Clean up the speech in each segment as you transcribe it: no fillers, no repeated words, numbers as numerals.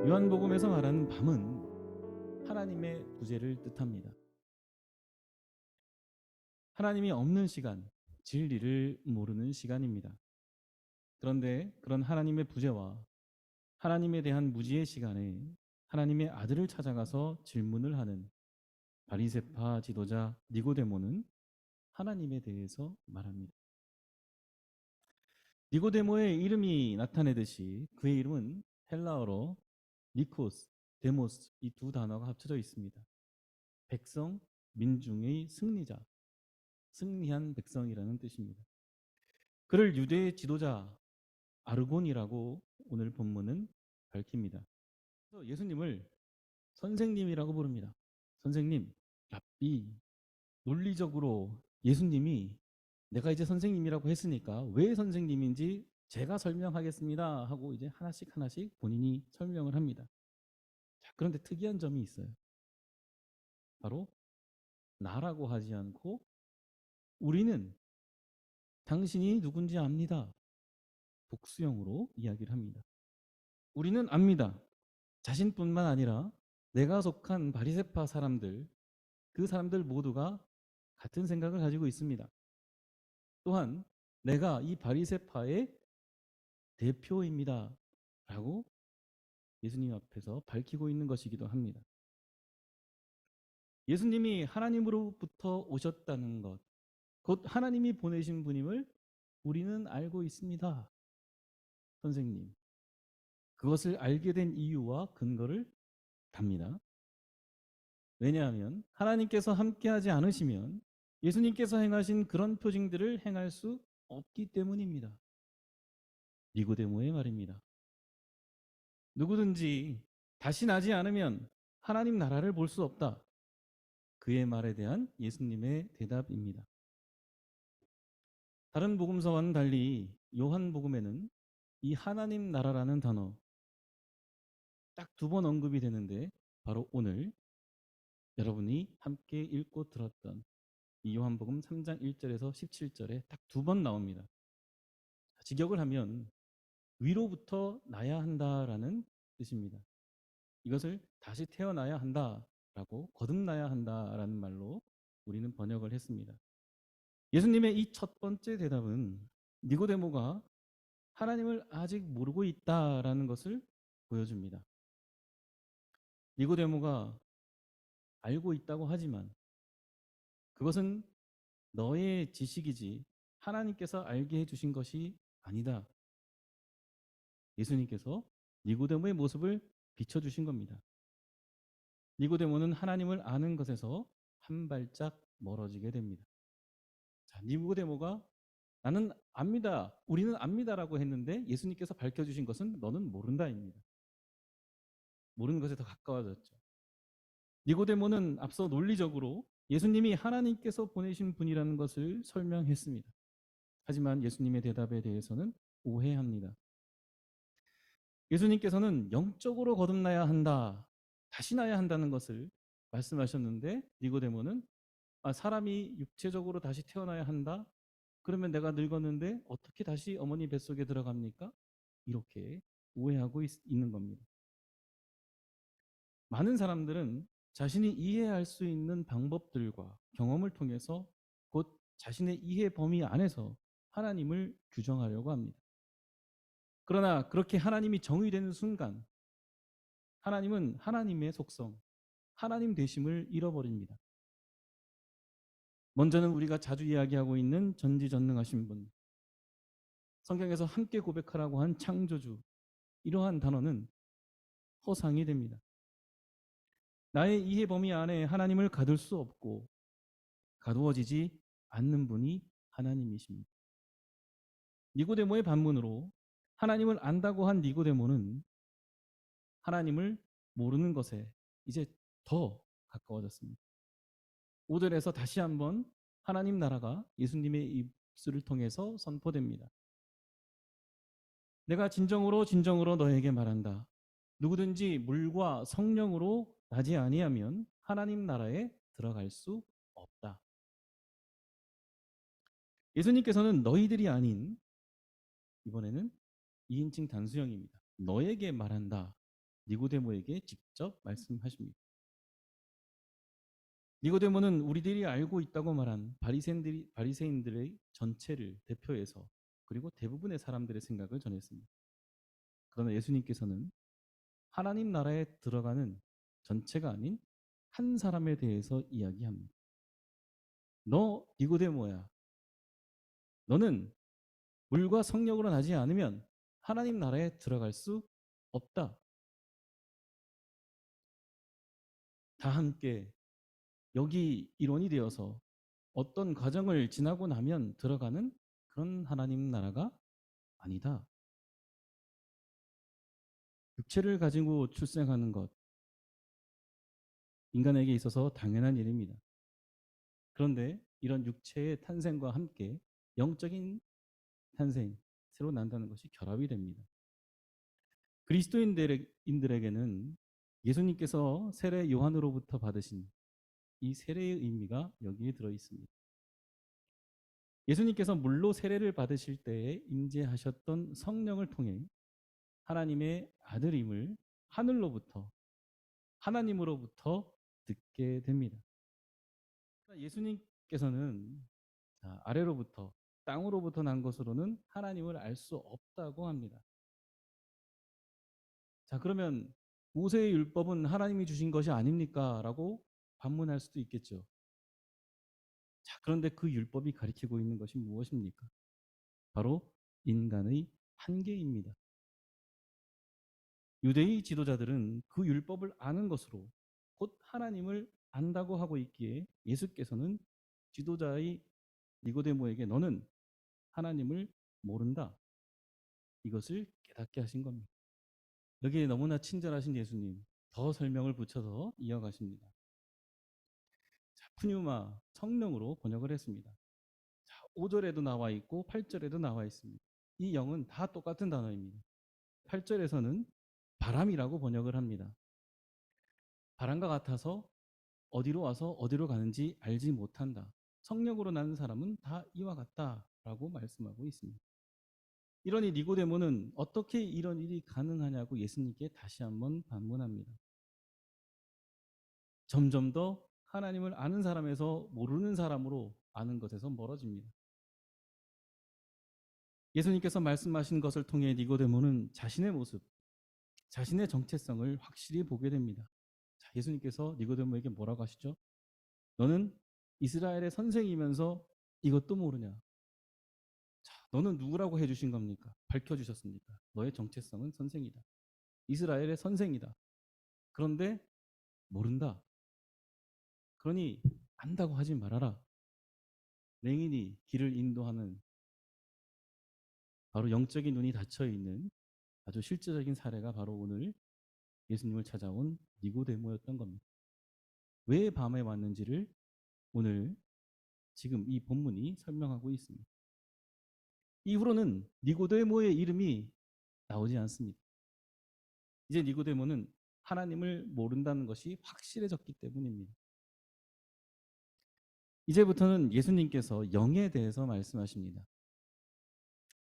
요한복음에서 말하는 밤은 하나님의 부재를 뜻합니다. 하나님이 없는 시간, 진리를 모르는 시간입니다. 그런데 그런 하나님의 부재와 하나님에 대한 무지의 시간에 하나님의 아들을 찾아가서 질문을 하는 바리새파 지도자 니고데모는 하나님에 대해서 말합니다. 니고데모의 이름이 나타내듯이 그의 이름은 헬라어로 니코스, 데모스 이 두 단어가 합쳐져 있습니다. 백성, 민중의 승리자, 승리한 백성이라는 뜻입니다. 그를 유대의 지도자 아르곤이라고 오늘 본문은 밝힙니다. 그래서 예수님을 선생님이라고 부릅니다. 선생님, 랍비. 논리적으로 예수님이 내가 이제 선생님이라고 했으니까 왜 선생님인지 제가 설명하겠습니다 하고 이제 하나씩 하나씩 본인이 설명을 합니다. 자, 그런데 특이한 점이 있어요. 바로 나라고 하지 않고 우리는 당신이 누군지 압니다. 복수형으로 이야기를 합니다. 우리는 압니다. 자신뿐만 아니라 내가 속한 바리새파 사람들, 그 사람들 모두가 같은 생각을 가지고 있습니다. 또한 내가 이 바리새파의 대표입니다. 라고 예수님 앞에서 밝히고 있는 것이기도 합니다. 예수님이 하나님으로부터 오셨다는 것, 곧 하나님이 보내신 분임을 우리는 알고 있습니다. 선생님. 그것을 알게 된 이유와 근거를 답니다. 왜냐하면 하나님께서 함께하지 않으시면 예수님께서 행하신 그런 표징들을 행할 수 없기 때문입니다. 니고데모의 말입니다. 누구든지 다시 나지 않으면 하나님 나라를 볼 수 없다. 그의 말에 대한 예수님의 대답입니다. 다른 복음서와는 달리 요한복음에는 이 하나님 나라라는 단어 딱 두 번 언급이 되는데 바로 오늘 여러분이 함께 읽고 들었던 이 요한복음 3장 1절에서 17절에 딱 두 번 나옵니다. 직역을 하면 위로부터 나야 한다라는 뜻입니다. 이것을 다시 태어나야 한다라고 거듭나야 한다라는 말로 우리는 번역을 했습니다. 예수님의 이 첫 번째 대답은 니고데모가 하나님을 아직 모르고 있다라는 것을 보여줍니다. 니고데모가 알고 있다고 하지만 그것은 너의 지식이지 하나님께서 알게 해주신 것이 아니다. 예수님께서 니고데모의 모습을 비춰주신 겁니다. 니고데모는 하나님을 아는 것에서 한 발짝 멀어지게 됩니다. 자, 니고데모가 나는 압니다. 우리는 압니다라고 했는데 예수님께서 밝혀주신 것은 너는 모른다입니다. 모르는 것에 더 가까워졌죠. 니고데모는 앞서 논리적으로 예수님이 하나님께서 보내신 분이라는 것을 설명했습니다. 하지만 예수님의 대답에 대해서는 오해합니다. 예수님께서는 영적으로 거듭나야 한다, 다시 나야 한다는 것을 말씀하셨는데 니고데모는 사람이 육체적으로 다시 태어나야 한다? 그러면 내가 늙었는데 어떻게 다시 어머니 뱃속에 들어갑니까? 이렇게 오해하고 있는 겁니다. 많은 사람들은 자신이 이해할 수 있는 방법들과 경험을 통해서 곧 자신의 이해 범위 안에서 하나님을 규정하려고 합니다. 그러나 그렇게 하나님이 정의되는 순간 하나님은 하나님의 속성, 하나님 되심을 잃어버립니다. 먼저는 우리가 자주 이야기하고 있는 전지전능하신 분, 성경에서 함께 고백하라고 한 창조주, 이러한 단어는 허상이 됩니다. 나의 이해 범위 안에 하나님을 가둘 수 없고 가두어지지 않는 분이 하나님이십니다. 니고데모의 반문으로 하나님을 안다고 한 니고데모는 하나님을 모르는 것에 이제 더 가까워졌습니다. 5절에서 다시 한번 하나님 나라가 예수님의 입술을 통해서 선포됩니다. 내가 진정으로 진정으로 너에게 말한다. 누구든지 물과 성령으로 나지 아니하면 하나님 나라에 들어갈 수 없다. 예수님께서는 너희들이 아닌 이번에는 2인칭 단수형입니다. 너에게 말한다 니고데모에게 직접 말씀하십니다. 니고데모는 우리들이 알고 있다고 말한 바리새인들의 전체를 대표해서 그리고 대부분의 사람들의 생각을 전했습니다. 그러나 예수님께서는 하나님 나라에 들어가는 전체가 아닌 한 사람에 대해서 이야기합니다. 너 니고데모야. 너는 물과 성령으로 나지 않으면 하나님 나라에 들어갈 수 없다. 다 함께 여기 일원이 되어서 어떤 과정을 지나고 나면 들어가는 그런 하나님 나라가 아니다. 육체를 가지고 출생하는 것, 인간에게 있어서 당연한 일입니다. 그런데 이런 육체의 탄생과 함께 영적인 탄생, 새로 난다는 것이 결합이 됩니다. 그리스도인들에게는 예수님께서 세례 요한으로부터 받으신 이 세례의 의미가 여기에 들어 있습니다. 예수님께서 물로 세례를 받으실 때에 임재하셨던 성령을 통해 하나님의 아들임을 하늘로부터 하나님으로부터 듣게 됩니다. 예수님께서는 아래로부터 땅으로부터 난 것으로는 하나님을 알 수 없다고 합니다. 자, 그러면 모세의 율법은 하나님이 주신 것이 아닙니까? 라고 반문할 수도 있겠죠. 자, 그런데 그 율법이 가리키고 있는 것이 무엇입니까? 바로 인간의 한계입니다. 유대의 지도자들은 그 율법을 아는 것으로 곧 하나님을 안다고 하고 있기에 예수께서는 지도자의 니고데모에게 너는 하나님을 모른다. 이것을 깨닫게 하신 겁니다. 여기에 너무나 친절하신 예수님, 더 설명을 붙여서 이어가십니다. 자, 푸뉴마, 성령으로 번역을 했습니다. 자, 5절에도 나와 있고 8절에도 나와 있습니다. 이 영은 다 똑같은 단어입니다. 8절에서는 바람이라고 번역을 합니다. 바람과 같아서 어디로 와서 어디로 가는지 알지 못한다. 성령으로 나는 사람은 다 이와 같다라고 말씀하고 있습니다. 이러니 니고데모는 어떻게 이런 일이 가능하냐고 예수님께 다시 한번 반문합니다. 점점 더 하나님을 아는 사람에서 모르는 사람으로 아는 것에서 멀어집니다. 예수님께서 말씀하신 것을 통해 니고데모는 자신의 모습, 자신의 정체성을 확실히 보게 됩니다. 자, 예수님께서 니고데모에게 뭐라고 하시죠? 너는 이스라엘의 선생이면서 이것도 모르냐? 자, 너는 누구라고 해주신 겁니까? 밝혀주셨습니까? 너의 정체성은 선생이다. 이스라엘의 선생이다. 그런데 모른다. 그러니 안다고 하지 말아라. 맹인이 길을 인도하는 바로 영적인 눈이 닫혀 있는 아주 실제적인 사례가 바로 오늘 예수님을 찾아온 니고데모였던 겁니다. 왜 밤에 왔는지를 오늘 지금 이 본문이 설명하고 있습니다. 이후로는 니고데모의 이름이 나오지 않습니다. 이제 니고데모는 하나님을 모른다는 것이 확실해졌기 때문입니다. 이제부터는 예수님께서 영에 대해서 말씀하십니다.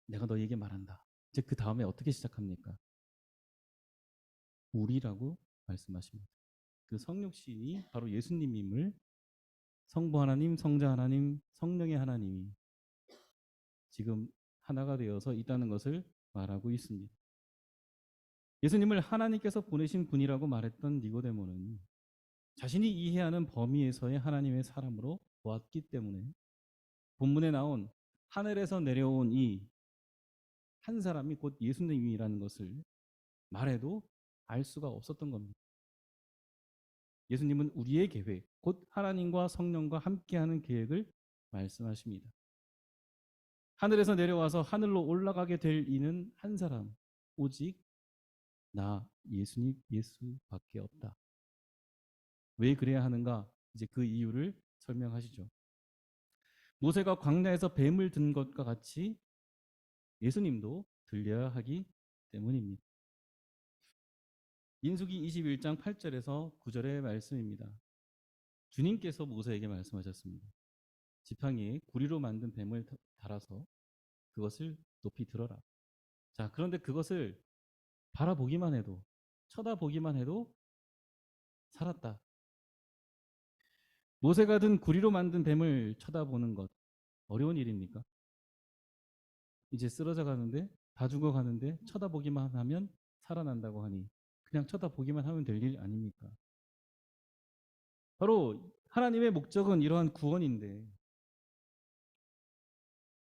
내가 너에게 말한다. 이제 그 다음에 어떻게 시작합니까? 우리라고 말씀하십니다. 그 성육신이 바로 예수님임을 성부 하나님, 성자 하나님, 성령의 하나님이 지금 하나가 되어서 있다는 것을 말하고 있습니다. 예수님을 하나님께서 보내신 분이라고 말했던 니고데모는 자신이 이해하는 범위에서의 하나님의 사람으로 보았기 때문에 본문에 나온 하늘에서 내려온 이 한 사람이 곧 예수님이라는 것을 말해도 알 수가 없었던 겁니다. 예수님은 우리의 계획, 곧 하나님과 성령과 함께하는 계획을 말씀하십니다. 하늘에서 내려와서 하늘로 올라가게 될 이는 한 사람, 오직 나 예수밖에 없다. 왜 그래야 하는가? 이제 그 이유를 설명하시죠. 모세가 광야에서 뱀을 든 것과 같이 예수님도 들려야 하기 때문입니다. 민수기 21장 8절에서 9절의 말씀입니다. 주님께서 모세에게 말씀하셨습니다. 지팡이에 구리로 만든 뱀을 달아서 그것을 높이 들어라. 자, 그런데 그것을 바라보기만 해도 쳐다보기만 해도 살았다. 모세가 든 구리로 만든 뱀을 쳐다보는 것 어려운 일입니까? 이제 쓰러져 가는데 다 죽어가는데 쳐다보기만 하면 살아난다고 하니 그냥 쳐다보기만 하면 될 일 아닙니까? 바로 하나님의 목적은 이러한 구원인데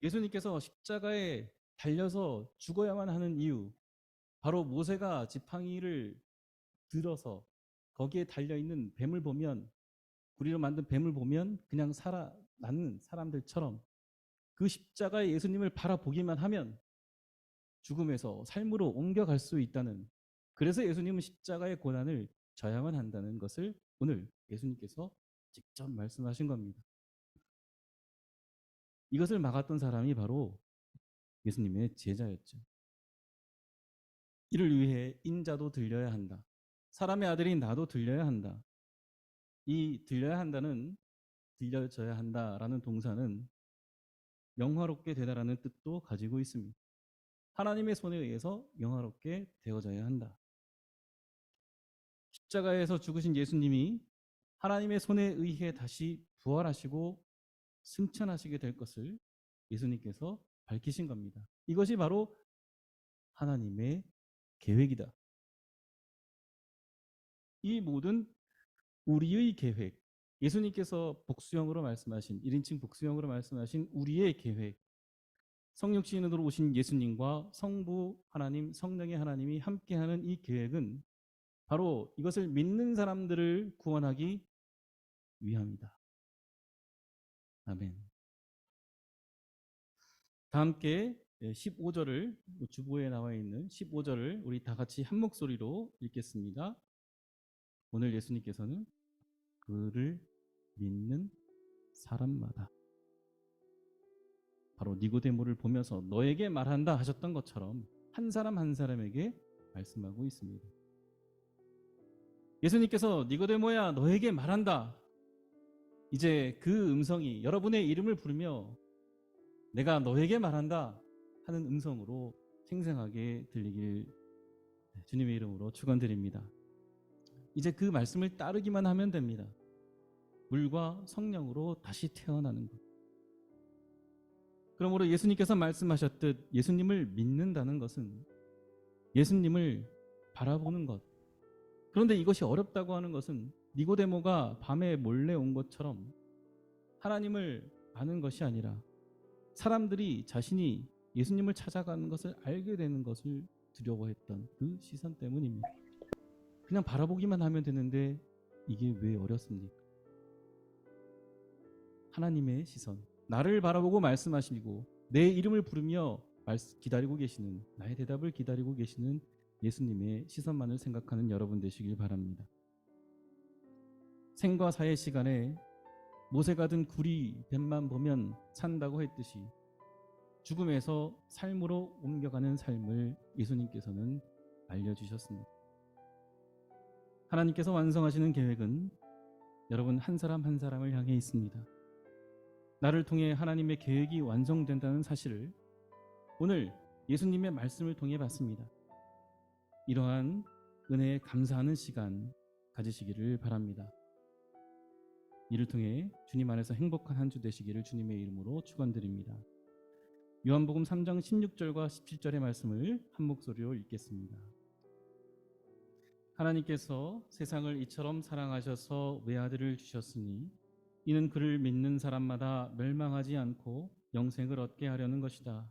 예수님께서 십자가에 달려서 죽어야만 하는 이유, 바로 모세가 지팡이를 들어서 거기에 달려있는 뱀을 보면, 구리로 만든 뱀을 보면 그냥 살아나는 사람들처럼 그 십자가의 예수님을 바라보기만 하면 죽음에서 삶으로 옮겨갈 수 있다는, 그래서 예수님은 십자가의 고난을 져야만 한다는 것을 오늘 예수님께서 직접 말씀하신 겁니다. 이것을 막았던 사람이 바로 예수님의 제자였죠. 이를 위해 인자도 들려야 한다. 사람의 아들인 나도 들려야 한다. 이 들려야 한다는, 들려져야 한다라는 동사는 영화롭게 되다라는 뜻도 가지고 있습니다. 하나님의 손에 의해서 영화롭게 되어져야 한다. 십자가에서 죽으신 예수님이 하나님의 손에 의해 다시 부활하시고 승천하시게 될 것을 예수님께서 밝히신 겁니다. 이것이 바로 하나님의 계획이다. 이 모든 우리의 계획, 예수님께서 복수형으로 말씀하신, 1인칭 복수형으로 말씀하신 우리의 계획, 성육신으로 오신 예수님과 성부 하나님, 성령의 하나님이 함께하는 이 계획은 바로 이것을 믿는 사람들을 구원하기 위함이다. 아멘. 다 함께 15절을, 주보에 나와 있는 15절을 우리 다 같이 한 목소리로 읽겠습니다. 오늘 예수님께서는 그를 믿는 사람마다, 바로 니고데모를 보면서 너에게 말한다 하셨던 것처럼 한 사람 한 사람에게 말씀하고 있습니다. 예수님께서 니고데모야 너에게 말한다. 이제 그 음성이 여러분의 이름을 부르며 내가 너에게 말한다 하는 음성으로 생생하게 들리길 주님의 이름으로 축원드립니다. 이제 그 말씀을 따르기만 하면 됩니다. 물과 성령으로 다시 태어나는 것. 그러므로 예수님께서 말씀하셨듯 예수님을 믿는다는 것은 예수님을 바라보는 것. 그런데 이것이 어렵다고 하는 것은 니고데모가 밤에 몰래 온 것처럼 하나님을 아는 것이 아니라 사람들이 자신이 예수님을 찾아가는 것을 알게 되는 것을 두려워했던 그 시선 때문입니다. 그냥 바라보기만 하면 되는데 이게 왜 어렵습니까? 하나님의 시선, 나를 바라보고 말씀하시고 내 이름을 부르며 기다리고 계시는, 나의 대답을 기다리고 계시는 예수님의 시선만을 생각하는 여러분 되시길 바랍니다. 생과 사의 시간에 모세가 든 구리 뱀만 보면 산다고 했듯이 죽음에서 삶으로 옮겨가는 삶을 예수님께서는 알려주셨습니다. 하나님께서 완성하시는 계획은 여러분 한 사람 한 사람을 향해 있습니다. 나를 통해 하나님의 계획이 완성된다는 사실을 오늘 예수님의 말씀을 통해 봤습니다. 이러한 은혜에 감사하는 시간 가지시기를 바랍니다. 이를 통해 주님 안에서 행복한 한 주 되시기를 주님의 이름으로 축원드립니다. 요한복음 3장 16절과 17절의 말씀을 한 목소리로 읽겠습니다. 하나님께서 세상을 이처럼 사랑하셔서 외아들을 주셨으니 이는 그를 믿는 사람마다 멸망하지 않고 영생을 얻게 하려는 것이다.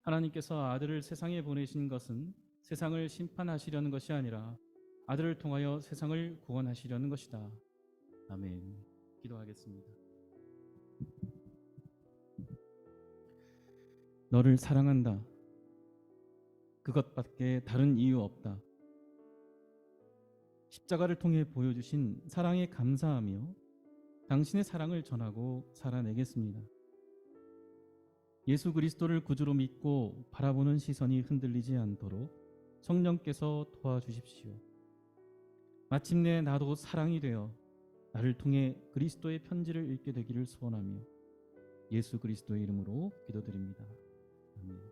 하나님께서 아들을 세상에 보내신 것은 세상을 심판하시려는 것이 아니라 아들을 통하여 세상을 구원하시려는 것이다. 아멘. 기도하겠습니다. 너를 사랑한다. 그것밖에 다른 이유 없다. 십자가를 통해 보여주신 사랑에 감사하며 당신의 사랑을 전하고 살아내겠습니다. 예수 그리스도를 구주로 믿고 바라보는 시선이 흔들리지 않도록 성령께서 도와주십시오. 마침내 나도 사랑이 되어 나를 통해 그리스도의 편지를 읽게 되기를 소원하며 예수 그리스도의 이름으로 기도드립니다. 아멘.